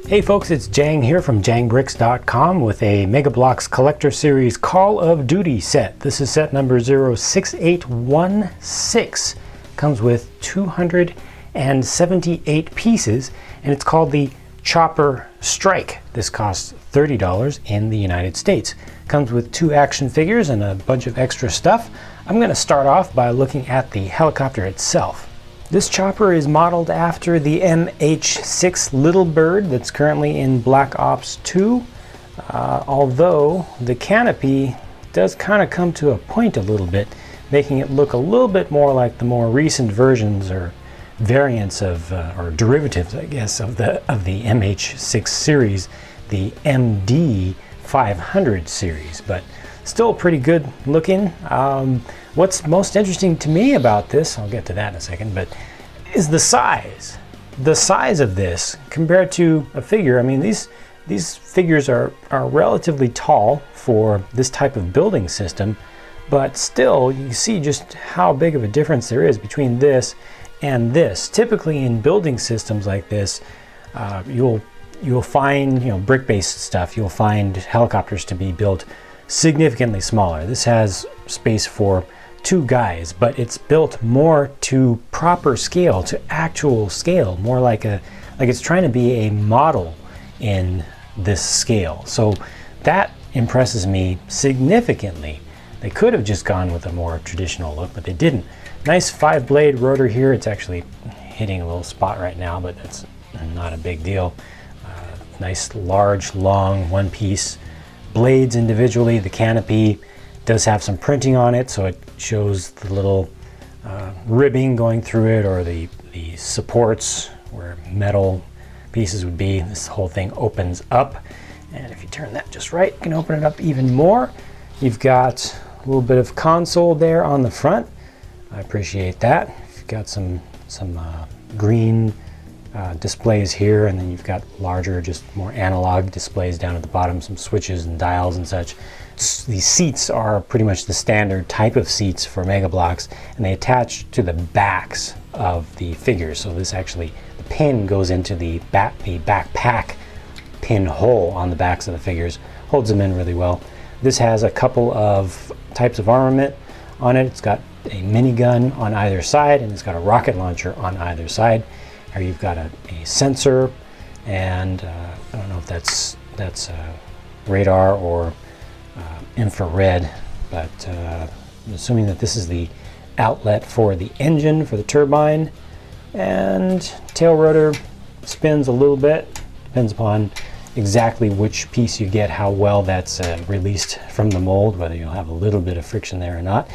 Hey folks, it's Jang here from jangbricks.com with a Mega Bloks Collector Series Call of Duty set. This is set number 06816. Comes with 278 pieces and it's called the Chopper Strike. This costs $30 in the United States. Comes with 2 action figures and a bunch of extra stuff. I'm going to start off by looking at the helicopter itself. This chopper is modeled after the MH6 Little Bird that's currently in Black Ops 2, although the canopy does kind of come to a point a little bit, making it look a little bit more like the more recent versions or variants of, or derivatives, I guess, of the MH6 series, the MD 500 series, but still pretty good looking. What's most interesting to me about this, I'll get to that in a second, but is the size. The size of this compared to a figure. I mean, these figures are relatively tall for this type of building system, but still you see just how big of a difference there is between this and this. Typically in building systems like this, you'll find, brick-based stuff, you'll find helicopters to be built significantly smaller. This has space for 2 guys, but it's built more to proper scale, to actual scale, more like it's trying to be a model in this scale. So that impresses me significantly. They could have just gone with a more traditional look, but they didn't. Nice 5-blade rotor here. It's actually hitting a little spot right now, but that's not a big deal. Nice large long one-piece blades individually. The canopy does have some printing on it, so it shows the little ribbing going through it, or the supports where metal pieces would be. This whole thing opens up, and if you turn that just right, you can open it up even more. You've got a little bit of console there on the front. I appreciate that. You've got some green displays here, and then you've got larger, just more analog displays down at the bottom, some switches and dials and such. These seats are pretty much the standard type of seats for Mega Bloks, and they attach to the backs of the figures. So this actually, the pin goes into the backpack pin hole on the backs of the figures, holds them in really well. This has a couple of types of armament on it. It's got a minigun on either side, and it's got a rocket launcher on either side. Here you've got a sensor, and I don't know if that's radar or infrared, but I'm assuming that this is the outlet for the engine, for the turbine. And tail rotor spins a little bit, depends upon exactly which piece you get, how well that's released from the mold, whether you'll have a little bit of friction there or not.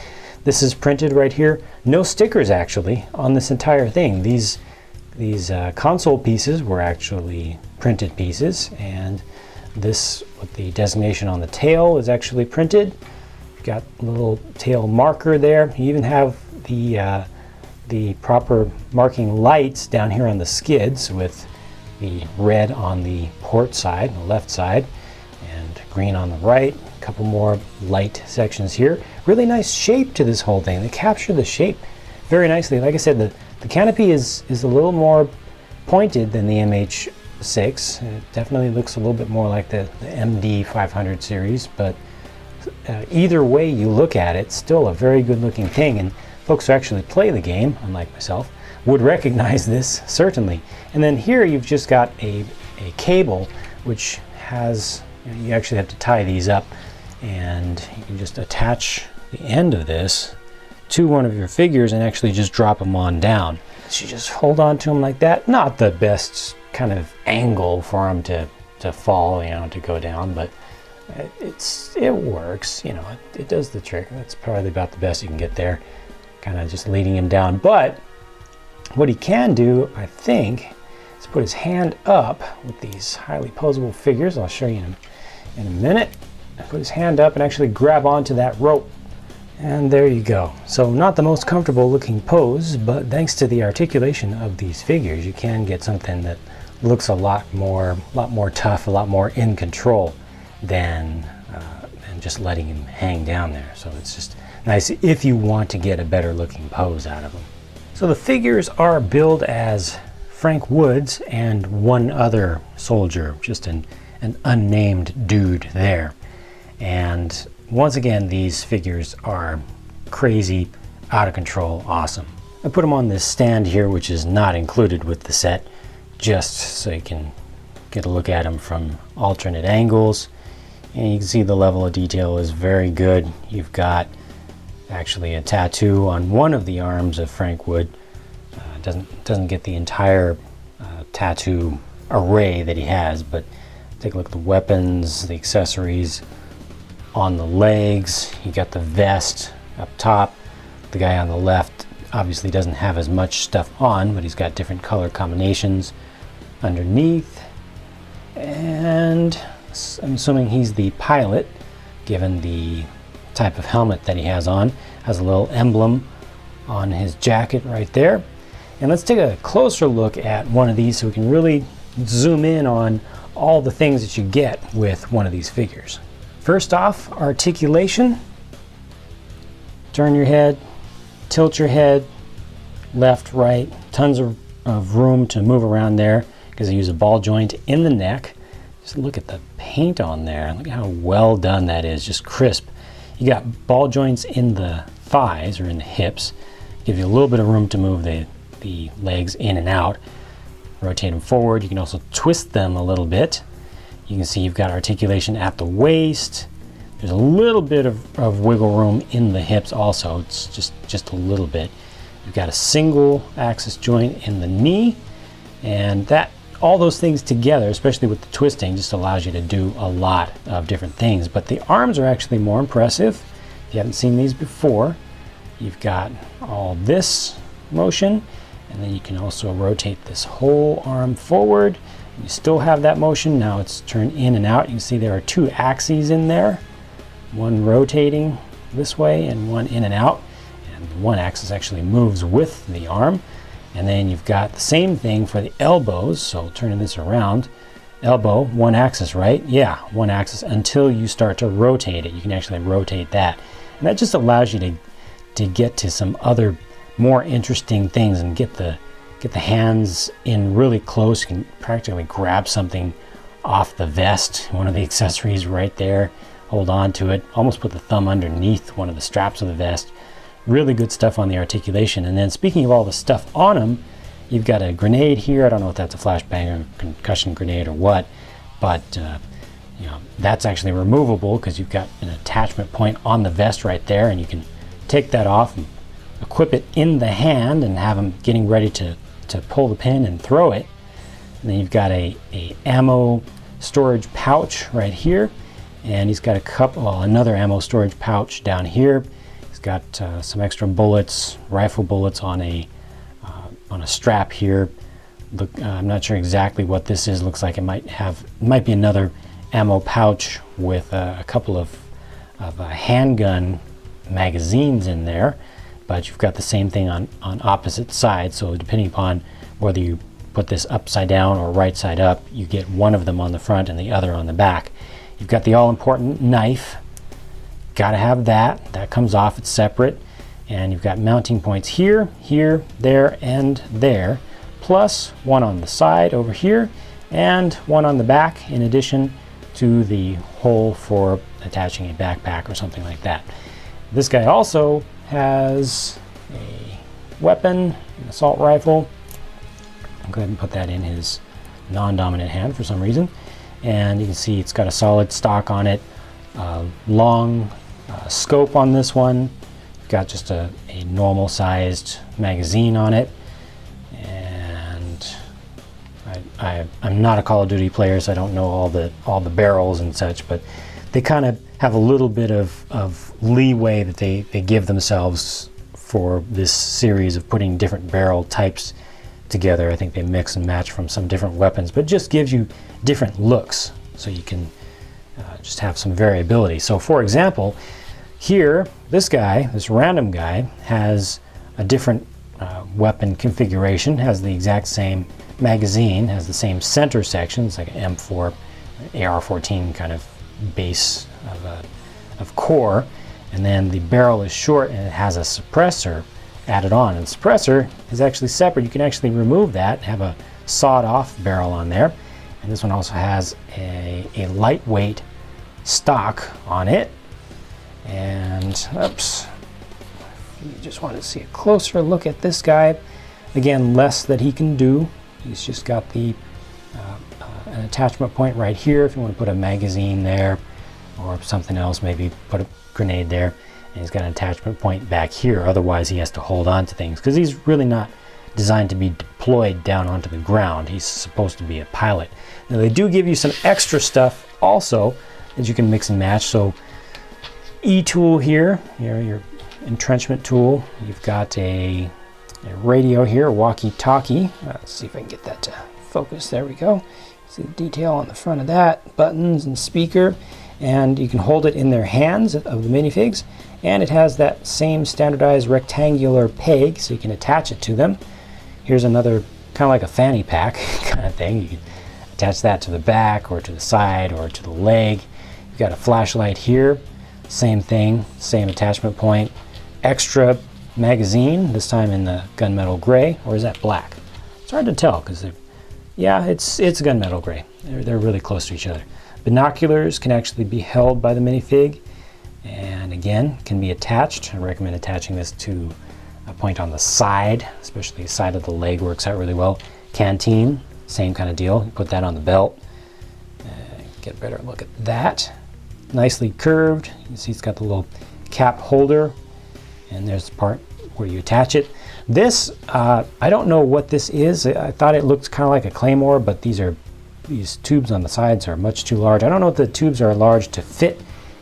This is printed right here. No stickers actually on this entire thing. These console pieces were actually printed pieces, and this with the designation on the tail is actually printed. You've got a little tail marker there. You even have the proper marking lights down here on the skids, with the red on the port side, the left side, and green on the right. A couple more light sections here. Really nice shape to this whole thing. They capture the shape very nicely. Like I said, the canopy is a little more pointed than the MH6. It definitely looks a little bit more like the MD 500 series, but either way you look at it, still a very good looking thing, and folks who actually play the game, unlike myself, would recognize this certainly. And then here you've just got a cable which has, you actually have to tie these up, and you can just attach the end of this to one of your figures and actually just drop them on down. So you just hold on to them like that. Not the best kind of angle for them to fall, to go down, but it works. It does the trick. That's probably about the best you can get there, kind of just leading him down. But what he can do, I think, is put his hand up with these highly posable figures. I'll show you in a minute. Put his hand up and actually grab onto that rope. And there you go. So not the most comfortable looking pose, but thanks to the articulation of these figures, you can get something that looks a lot more tough, a lot more in control than just letting him hang down there. So it's just nice if you want to get a better looking pose out of him. So the figures are billed as Frank Woods and one other soldier, just an unnamed dude there. And once again, these figures are crazy, out of control, awesome. I put them on this stand here, which is not included with the set, just so you can get a look at them from alternate angles. And you can see the level of detail is very good. You've got actually a tattoo on one of the arms of Frank Wood. Doesn't get the entire tattoo array that he has, but take a look at the weapons, the accessories on the legs. You got the vest up top. The guy on the left obviously doesn't have as much stuff on, but he's got different color combinations underneath. And I'm assuming he's the pilot, given the type of helmet that he has on. Has a little emblem on his jacket right there. And let's take a closer look at one of these so we can really zoom in on all the things that you get with one of these figures. First off, articulation. Turn your head, tilt your head, left, right, tons of room to move around there because they use a ball joint in the neck. Just look at the paint on there. Look at how well done that is, just crisp. You got ball joints in the thighs or in the hips. Give you a little bit of room to move the legs in and out. Rotate them forward. You can also twist them a little bit. You can see you've got articulation at the waist. There's a little bit of wiggle room in the hips also. It's just a little bit. You've got a single axis joint in the knee, and that all those things together, especially with the twisting, just allows you to do a lot of different things. But the arms are actually more impressive. If you haven't seen these before, you've got all this motion, and then you can also rotate this whole arm forward. You still have that motion. Now it's turned in and out. You can see there are two axes in there, one rotating this way and one in and out, and one axis actually moves with the arm. And then you've got the same thing for the elbows. So turning this around, elbow, one axis, right? Yeah, one axis until you start to rotate it. You can actually rotate that, and that just allows you to get to some other more interesting things and get the hands in really close. You can practically grab something off the vest, one of the accessories right there, hold on to it, almost put the thumb underneath one of the straps of the vest. Really good stuff on the articulation. And then speaking of all the stuff on them, you've got a grenade here. I don't know if that's a flashbang or concussion grenade or what, but you know, that's actually removable because you've got an attachment point on the vest right there, and you can take that off and equip it in the hand and have them getting ready to pull the pin and throw it. And then you've got a ammo storage pouch right here, and he's got another ammo storage pouch down here. He's got some extra bullets, rifle bullets on a strap here. Look, I'm not sure exactly what this is. Looks like it might be another ammo pouch with a couple of handgun magazines in there. But you've got the same thing on opposite sides, so depending upon whether you put this upside down or right side up, you get one of them on the front and the other on the back. You've got the all-important knife. Got to have that. That comes off, it's separate. And you've got mounting points here, here, there, and there, plus one on the side over here, and one on the back, in addition to the hole for attaching a backpack or something like that. This guy also has a weapon, an assault rifle. I'll go ahead and put that in his non-dominant hand for some reason. And you can see it's got a solid stock on it, long scope on this one. Got just a normal sized magazine on it. And I'm not a Call of Duty player, so I don't know all the barrels and such, but they kind of have a little bit of leeway that they give themselves for this series of putting different barrel types together. I think they mix and match from some different weapons, but just gives you different looks, so you can just have some variability. So for example, here, this random guy, has a different weapon configuration, has the exact same magazine, has the same center section. It's like an M4, AR-14 kind of base of core, and then the barrel is short and it has a suppressor added on. And the suppressor is actually separate. You can actually remove that and have sawed off barrel on there. And this one also has a lightweight stock on it. And oops, you just want to see a closer look at this guy. Again, less that he can do. He's just got the an attachment point right here if you want to put a magazine there or something else, maybe put a grenade there. And he's got an attachment point back here. Otherwise he has to hold on to things because he's really not designed to be deployed down onto the ground. He's supposed to be a pilot. Now they do give you some extra stuff also that you can mix and match. So E-tool here, your entrenchment tool. You've got a radio here, a walkie-talkie. Let's see if I can get that to focus. There we go. See the detail on the front of that, buttons and speaker, and you can hold it in their hands of the minifigs, and it has that same standardized rectangular peg so you can attach it to them. Here's another kind of like a fanny pack kind of thing. You can attach that to the back or to the side or to the leg. You've got a flashlight here, same thing, same attachment point. Extra magazine, this time in the gunmetal gray, or is that black? It's hard to tell because yeah, it's gunmetal gray. They're really close to each other. Binoculars can actually be held by the minifig, and again can be attached. I recommend attaching this to a point on the side, especially the side of the leg works out really well. Canteen, same kind of deal. You put that on the belt. Get a better look at that. Nicely curved. You can see it's got the little cap holder, and there's the part where you attach it. This, I don't know what this is. I thought it looked kind of like a claymore, but these tubes on the sides are much too large. I don't know if the tubes are large to fit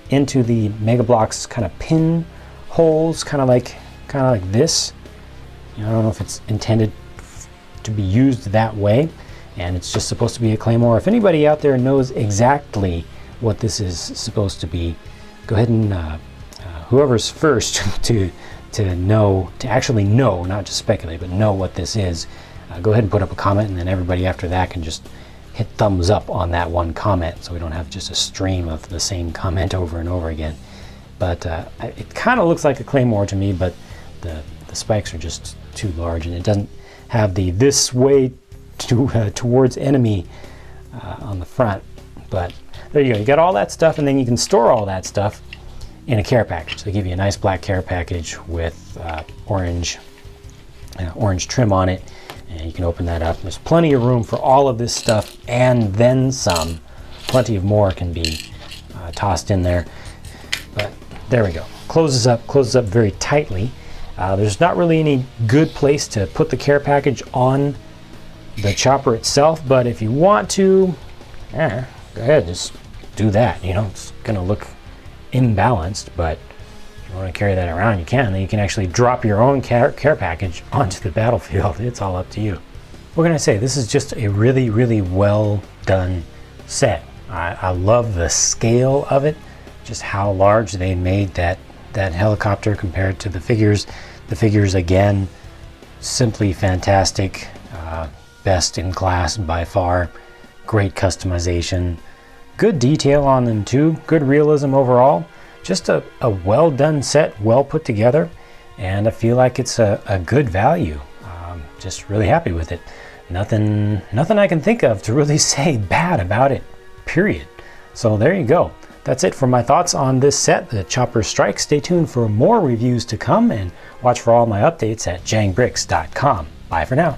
into the Mega Bloks kind of pin holes, kind of like this. I don't know if it's intended to be used that way, and it's just supposed to be a claymore. If anybody out there knows exactly what this is supposed to be, go ahead and whoever's first to actually know, not just speculate, but know what this is, go ahead and put up a comment, and then everybody after that can just hit thumbs up on that one comment so we don't have just a stream of the same comment over and over again. But it kind of looks like a claymore to me, but the spikes are just too large, and it doesn't have the this way towards enemy on the front. But there you go, you got all that stuff, and then you can store all that stuff in a care package. They give you a nice black care package with orange trim on it, and you can open that up. There's plenty of room for all of this stuff and then some. Plenty of more can be tossed in there. But there we go. Closes up very tightly. There's not really any good place to put the care package on the chopper itself, but if you want to, go ahead, just do that. It's gonna look imbalanced, but if you want to carry that around, you can. Then you can actually drop your own care package onto the battlefield. It's all up to you. What can I say? This is just a really, really well done set. I love the scale of it, just how large they made that helicopter compared to the figures. The figures, again, simply fantastic. Best in class by far. Great customization. Good detail on them too, good realism overall. Just a well done set, well put together, and I feel like it's a good value. Just really happy with it. Nothing I can think of to really say bad about it, period. So there you go. That's it for my thoughts on this set, the Chopper Strike. Stay tuned for more reviews to come, and watch for all my updates at jangbricks.com. Bye for now.